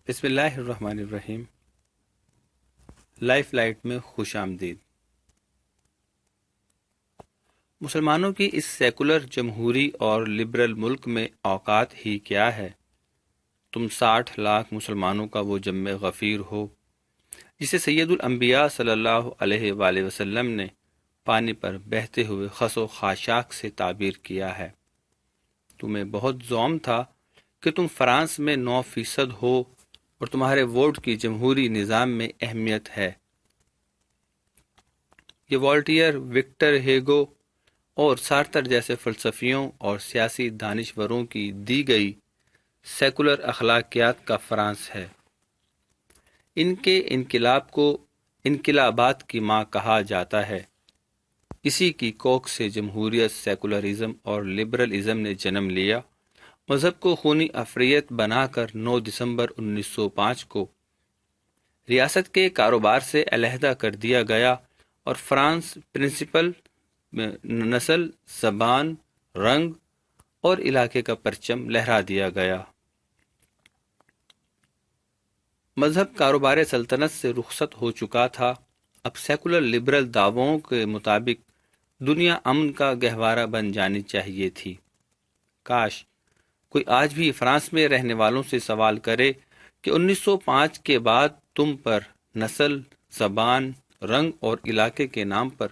بسم اللہ الرحمن الرحیم۔ لائف لائٹ میں خوش آمدید۔ مسلمانوں کی اس سیکولر جمہوری اور لبرل ملک میں اوقات ہی کیا ہے؟ تم 60 لاکھ مسلمانوں کا وہ جم غفیر ہو جسے سید الانبیاء صلی اللہ علیہ وآلہ وسلم نے پانی پر بہتے ہوئے خس و خاشاک سے تعبیر کیا ہے۔ تمہیں بہت ذوم تھا کہ تم فرانس میں 9% ہو اور تمہارے ووٹ کی جمہوری نظام میں اہمیت ہے۔ یہ والٹیئر، وکٹر ہیگو اور سارتر جیسے فلسفیوں اور سیاسی دانشوروں کی دی گئی سیکولر اخلاقیات کا فرانس ہے۔ ان کے انقلاب کو انقلابات کی ماں کہا جاتا ہے۔ اسی کی کوکھ سے جمہوریت، سیکولرزم اور لبرلزم نے جنم لیا۔ مذہب کو خونی افریت بنا کر 9 دسمبر 1905 کو ریاست کے کاروبار سے علیحدہ کر دیا گیا اور فرانس پرنسپل نسل، زبان، رنگ اور علاقے کا پرچم لہرا دیا گیا۔ مذہب کاروبار سلطنت سے رخصت ہو چکا تھا۔ اب سیکولر لبرل دعووں کے مطابق دنیا امن کا گہوارہ بن جانی چاہیے تھی۔ کاش کوئی آج بھی فرانس میں رہنے والوں سے سوال کرے کہ 1905 کے بعد تم پر نسل، زبان، رنگ اور علاقے کے نام پر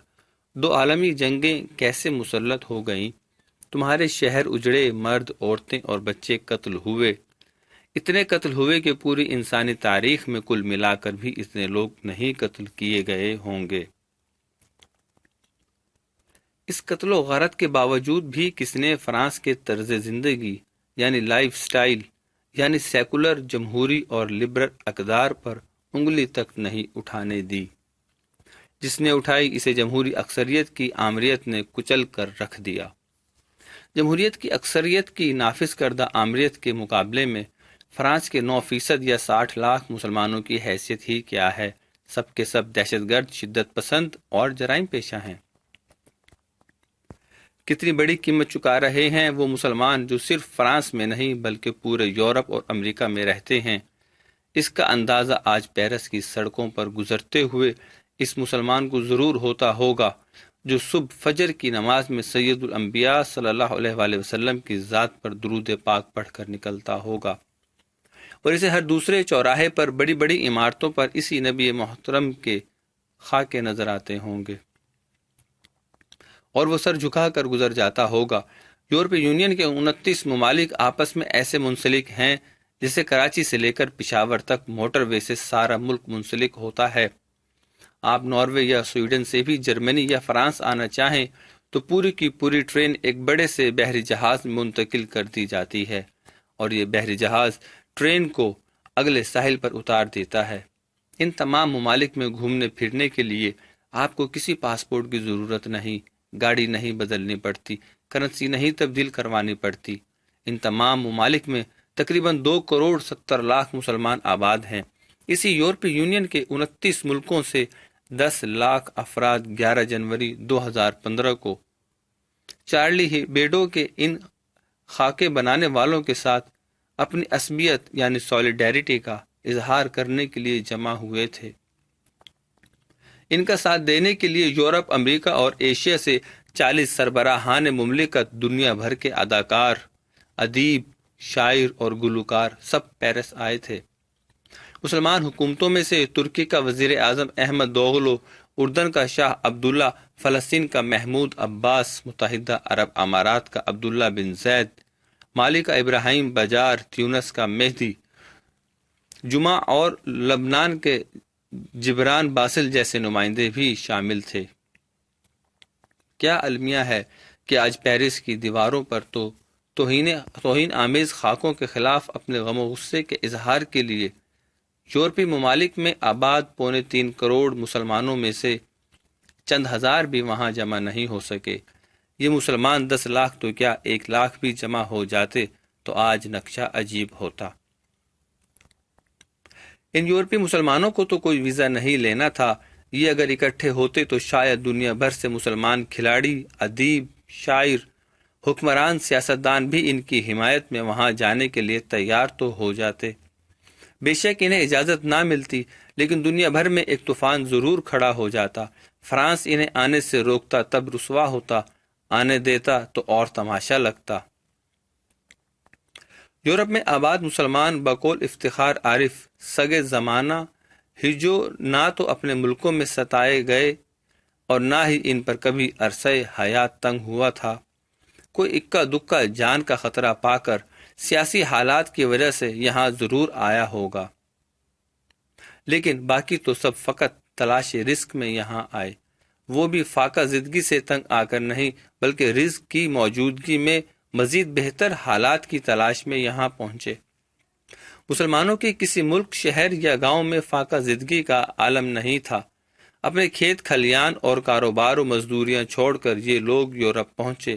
2 عالمی جنگیں کیسے مسلط ہو گئیں؟ تمہارے شہر اجڑے، مرد، عورتیں اور بچے قتل ہوئے۔ اتنے قتل ہوئے کہ پوری انسانی تاریخ میں کل ملا کر بھی اتنے لوگ نہیں قتل کیے گئے ہوں گے۔ اس قتل و غارت کے باوجود بھی کس نے فرانس کے طرز زندگی یعنی لائف سٹائل یعنی سیکولر جمہوری اور لبرل اقدار پر انگلی تک نہیں اٹھانے دی؟ جس نے اٹھائی اسے جمہوری اکثریت کی آمریت نے کچل کر رکھ دیا۔ جمہوریت کی اکثریت کی نافذ کردہ آمریت کے مقابلے میں فرانس کے 9% یا 60 لاکھ مسلمانوں کی حیثیت ہی کیا ہے؟ سب کے سب دہشت گرد، شدت پسند اور جرائم پیشہ ہیں۔ کتنی بڑی قیمت چکا رہے ہیں وہ مسلمان جو صرف فرانس میں نہیں بلکہ پورے یورپ اور امریکہ میں رہتے ہیں۔ اس کا اندازہ آج پیرس کی سڑکوں پر گزرتے ہوئے اس مسلمان کو ضرور ہوتا ہوگا جو صبح فجر کی نماز میں سید الانبیاء صلی اللہ علیہ وآلہ وسلم کی ذات پر درود پاک پڑھ کر نکلتا ہوگا، اور اسے ہر دوسرے چوراہے پر بڑی بڑی عمارتوں پر اسی نبی محترم کے خاکے نظر آتے ہوں گے، اور وہ سر جھکا کر گزر جاتا ہوگا۔ یورپی یونین کے 29 ممالک آپس میں ایسے منسلک ہیں جیسے کراچی سے لے کر پشاور تک موٹر وے سے سارا ملک منسلک ہوتا ہے۔ آپ ناروے یا سویڈن سے بھی جرمنی یا فرانس آنا چاہیں تو پوری کی پوری ٹرین ایک بڑے سے بحری جہاز میں منتقل کر دی جاتی ہے، اور یہ بحری جہاز ٹرین کو اگلے ساحل پر اتار دیتا ہے۔ ان تمام ممالک میں گھومنے پھرنے کے لیے آپ کو کسی پاسپورٹ کی ضرورت نہیں، گاڑی نہیں بدلنی پڑتی، کرنسی نہیں تبدیل کروانی پڑتی۔ ان تمام ممالک میں تقریباً 2 کروڑ 70 لاکھ مسلمان آباد ہیں۔ اسی یورپی یونین کے 29 ملکوں سے 10 لاکھ افراد 11 جنوری 2015 کو چارلی ہیبیڈو کے ان خاکے بنانے والوں کے ساتھ اپنی عصبیت یعنی سولیڈیرٹی کا اظہار کرنے کے لیے جمع ہوئے تھے۔ ان کا ساتھ دینے کے لیے یورپ، امریکہ اور ایشیا سے 40 سربراہان مملکت، دنیا بھر کے اداکار، ادیب، شاعر اور گلوکار سب پیرس آئے تھے۔ مسلمان حکومتوں میں سے ترکی کا وزیر اعظم احمد دوغلو، اردن کا شاہ عبداللہ، فلسطین کا محمود عباس، متحدہ عرب امارات کا عبداللہ بن زید، مالی کا ابراہیم بجار، تیونس کا مہدی جمعہ اور لبنان کے جبران باسل جیسے نمائندے بھی شامل تھے۔ کیا المیہ ہے کہ آج پیرس کی دیواروں پر توہین آمیز خاکوں کے خلاف اپنے غم و غصے کے اظہار کے لیے یورپی ممالک میں آباد 3.25 کروڑ مسلمانوں میں سے چند ہزار بھی وہاں جمع نہیں ہو سکے۔ یہ مسلمان 10 لاکھ تو کیا 1 لاکھ بھی جمع ہو جاتے تو آج نقشہ عجیب ہوتا۔ ان یورپی مسلمانوں کو تو کوئی ویزا نہیں لینا تھا۔ یہ اگر اکٹھے ہوتے تو شاید دنیا بھر سے مسلمان کھلاڑی، ادیب، شاعر، حکمران، سیاستدان بھی ان کی حمایت میں وہاں جانے کے لیے تیار تو ہو جاتے۔ بے شک انہیں اجازت نہ ملتی، لیکن دنیا بھر میں ایک طوفان ضرور کھڑا ہو جاتا۔ فرانس انہیں آنے سے روکتا تب رسوا ہوتا، آنے دیتا تو اور تماشا لگتا۔ یورپ میں آباد مسلمان بقول افتخار عارف سگے زمانہ ہی جو نہ تو اپنے ملکوں میں ستائے گئے اور نہ ہی ان پر کبھی عرصہ حیات تنگ ہوا تھا، کوئی اکا دکا جان کا خطرہ پا کر سیاسی حالات کی وجہ سے یہاں ضرور آیا ہوگا، لیکن باقی تو سب فقط تلاش رزق میں یہاں آئے، وہ بھی فاقہ زدگی سے تنگ آ کر نہیں، بلکہ رزق کی موجودگی میں مزید بہتر حالات کی تلاش میں یہاں پہنچے۔ مسلمانوں کے کسی ملک، شہر یا گاؤں میں فاقہ زدگی کا عالم نہیں تھا۔ اپنے کھیت کھلیان اور کاروبار و مزدوریاں چھوڑ کر یہ لوگ یورپ پہنچے۔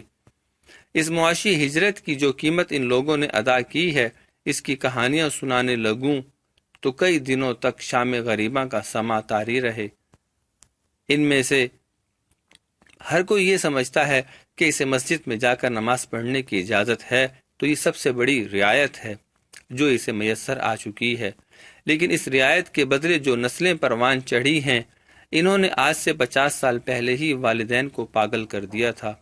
اس معاشی ہجرت کی جو قیمت ان لوگوں نے ادا کی ہے، اس کی کہانیاں سنانے لگوں تو کئی دنوں تک شام غریباں کا سما طاری رہے۔ ان میں سے ہر کوئی یہ سمجھتا ہے کہ اسے مسجد میں جا کر نماز پڑھنے کی اجازت ہے تو یہ سب سے بڑی رعایت ہے جو اسے میسر آ چکی ہے، لیکن اس رعایت کے بدلے جو نسلیں پروان چڑھی ہیں، انہوں نے آج سے 50 سال پہلے ہی والدین کو پاگل کر دیا تھا۔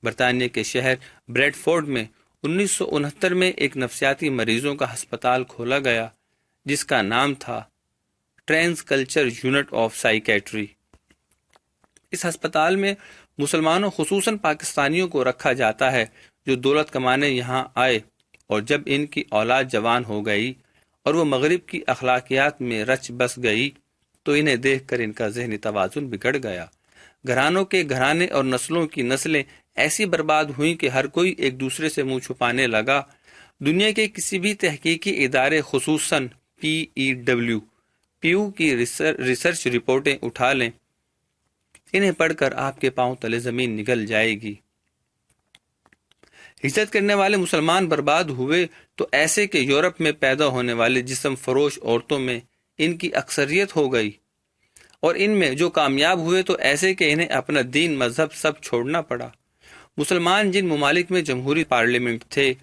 برطانیہ کے شہر بریڈ فورڈ میں 1969 میں ایک نفسیاتی مریضوں کا ہسپتال کھولا گیا جس کا نام تھا trans culture unit of psychiatry. اس ہسپتال میں مسلمانوں خصوصاً پاکستانیوں کو رکھا جاتا ہے جو دولت کمانے یہاں آئے، اور جب ان کی اولاد جوان ہو گئی اور وہ مغرب کی اخلاقیات میں رچ بس گئی تو انہیں دیکھ کر ان کا ذہنی توازن بگڑ گیا۔ گھرانوں کے گھرانے اور نسلوں کی نسلیں ایسی برباد ہوئیں کہ ہر کوئی ایک دوسرے سے منہ چھپانے لگا۔ دنیا کے کسی بھی تحقیقی ادارے، خصوصاً پیو کی ریسرچ رپورٹیں اٹھا لیں، انہیں پڑھ کر آپ کے پاؤں تلے زمین نگل جائے گی۔ ہجرت کرنے والے مسلمان برباد ہوئے تو ایسے کہ یورپ میں پیدا ہونے والے جسم فروش عورتوں میں ان کی اکثریت ہو گئی، اور ان میں جو کامیاب ہوئے تو ایسے کہ انہیں اپنا دین مذہب سب چھوڑنا پڑا۔ مسلمان جن ممالک میں جمہوری پارلیمنٹ تھے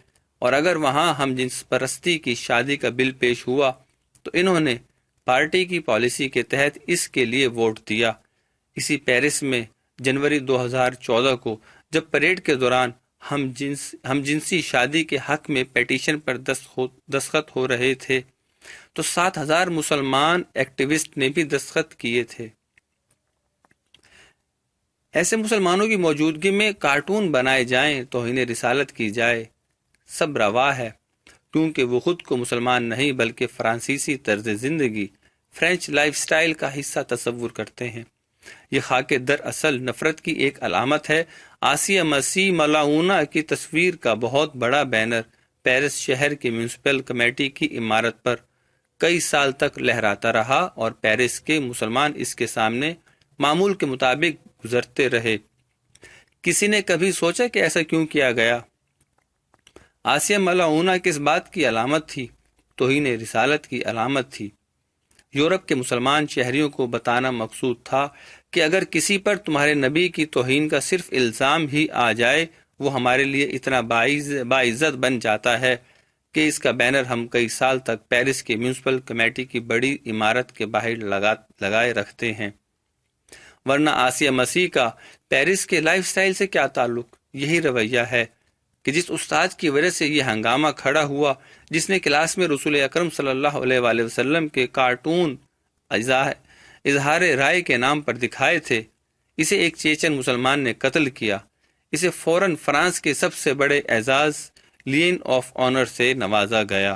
اور اگر وہاں ہم جنس پرستی کی شادی کا بل پیش ہوا تو انہوں نے پارٹی کی پالیسی کے تحت اس کے لیے ووٹ دیا۔ اسی پیرس میں جنوری 2014 کو جب پریڈ کے دوران ہم جنسی شادی کے حق میں پیٹیشن پر دستخط ہو رہے تھے تو 7,000 مسلمان ایکٹیوسٹ نے بھی دستخط کیے تھے۔ ایسے مسلمانوں کی موجودگی میں کارٹون بنائے جائیں، توہین رسالت کی جائے، سب روا ہے، کیونکہ وہ خود کو مسلمان نہیں بلکہ فرانسیسی طرز زندگی، فرینچ لائف سٹائل کا حصہ تصور کرتے ہیں۔ یہ خاک در اصل نفرت کی ایک علامت ہے۔ آسیہ مسیح ملاؤنا کی تصویر کا بہت بڑا بینر پیرس شہر کی میونسپل کمیٹی کی عمارت پر کئی سال تک لہراتا رہا اور پیرس کے مسلمان اس کے سامنے معمول کے مطابق گزرتے رہے۔ کسی نے کبھی سوچا کہ ایسا کیوں کیا گیا؟ آسیہ ملاؤنا کس بات کی علامت تھی؟ توہین رسالت کی علامت تھی۔ یورپ کے مسلمان شہریوں کو بتانا مقصود تھا کہ اگر کسی پر تمہارے نبی کی توہین کا صرف الزام ہی آ جائے، وہ ہمارے لیے اتنا باعزت بن جاتا ہے کہ اس کا بینر ہم کئی سال تک پیرس کی میونسپل کمیٹی کی بڑی عمارت کے باہر لگائے رکھتے ہیں۔ ورنہ آسیہ مسیح کا پیرس کے لائف سٹائل سے کیا تعلق؟ یہی رویہ ہے کہ جس استاد کی وجہ سے یہ ہنگامہ کھڑا ہوا، جس نے کلاس میں رسول اکرم صلی اللہ علیہ وآلہ وسلم کے کارٹون اظہار رائے کے نام پر دکھائے تھے، اسے ایک چیچن مسلمان نے قتل کیا۔ اسے فوراً فرانس کے سب سے بڑے اعزاز لین آف آنر سے نوازا گیا۔